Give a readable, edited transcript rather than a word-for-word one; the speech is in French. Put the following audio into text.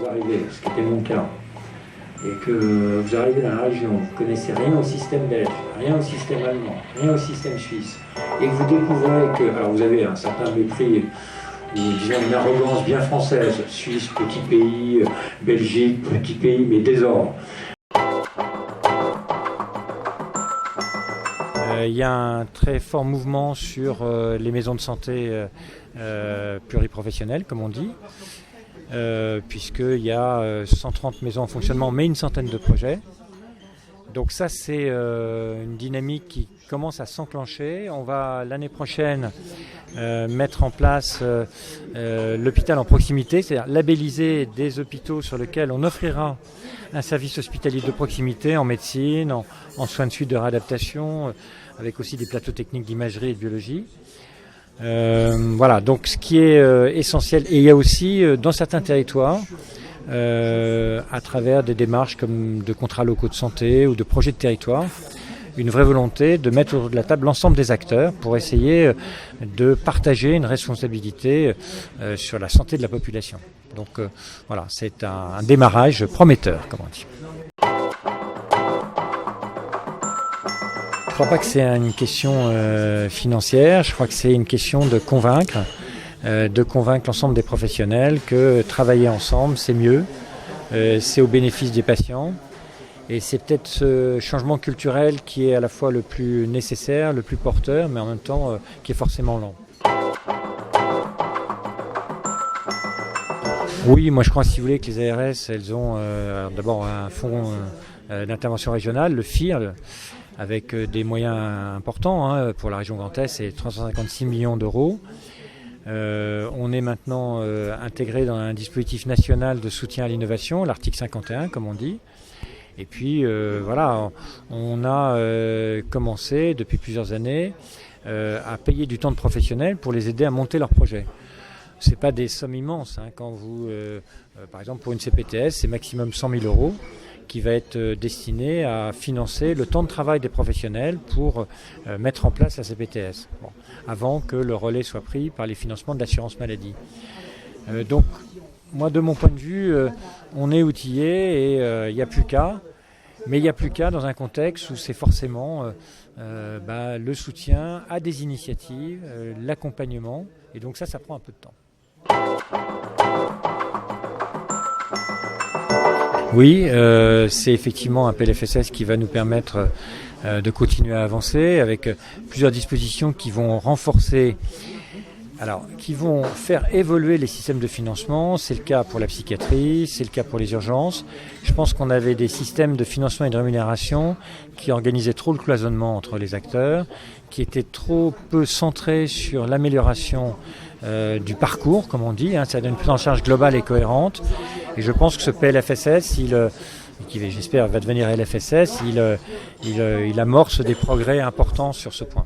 vous arrivez, ce qui était mon cas, et que vous arrivez dans la région, vous ne connaissez rien au système belge, rien au système allemand, rien au système suisse, et que vous découvrez que, alors vous avez un certain mépris, ou disons une arrogance bien française, Suisse, petit pays, Belgique, petit pays, mais désordre. Il y a un très fort mouvement sur les maisons de santé pluriprofessionnelles, comme on dit, puisqu'il y a 130 maisons en fonctionnement, mais une centaine de projets. Donc ça, c'est une dynamique qui commence à s'enclencher. On va l'année prochaine mettre en place l'hôpital en proximité, c'est-à-dire labelliser des hôpitaux sur lesquels on offrira un service hospitalier de proximité en médecine, en soins de suite de réadaptation, avec aussi des plateaux techniques d'imagerie et de biologie. Voilà, donc ce qui est essentiel. Et il y a aussi dans certains territoires, à travers des démarches comme de contrats locaux de santé ou de projets de territoire, une vraie volonté de mettre autour de la table l'ensemble des acteurs pour essayer de partager une responsabilité sur la santé de la population. Donc voilà, c'est un démarrage prometteur, comme on dit. Je ne crois pas que c'est une question financière, je crois que c'est une question de convaincre l'ensemble des professionnels que travailler ensemble, c'est mieux, c'est au bénéfice des patients. Et c'est peut-être ce changement culturel qui est à la fois le plus nécessaire, le plus porteur, mais en même temps qui est forcément lent. Oui, moi je crois, si vous voulez, que les ARS, elles ont d'abord un fonds d'intervention régionale, le FIR, avec des moyens importants pour la région Grand Est, c'est 356 millions d'euros. On est maintenant intégré dans un dispositif national de soutien à l'innovation, l'article 51 comme on dit. Et puis voilà, on a commencé depuis plusieurs années à payer du temps de professionnels pour les aider à monter leurs projets. Ce n'est pas des sommes immenses. Quand vous, par exemple pour une CPTS, c'est maximum 100 000 euros qui va être destiné à financer le temps de travail des professionnels pour mettre en place la CPTS, avant que le relais soit pris par les financements de l'assurance maladie. Donc, moi, de mon point de vue, on est outillé et il n'y a plus qu'à. Mais il n'y a plus qu'à dans un contexte où c'est forcément le soutien à des initiatives, l'accompagnement. Et donc ça prend un peu de temps. Oui, c'est effectivement un PLFSS qui va nous permettre de continuer à avancer avec plusieurs dispositions qui vont renforcer, qui vont faire évoluer les systèmes de financement. C'est le cas pour la psychiatrie, c'est le cas pour les urgences. Je pense qu'on avait des systèmes de financement et de rémunération qui organisaient trop le cloisonnement entre les acteurs, qui étaient trop peu centrés sur l'amélioration du parcours, comme on dit, ça donne une prise en charge globale et cohérente. Et je pense que ce PLFSS, qui j'espère va devenir LFSS, il amorce des progrès importants sur ce point.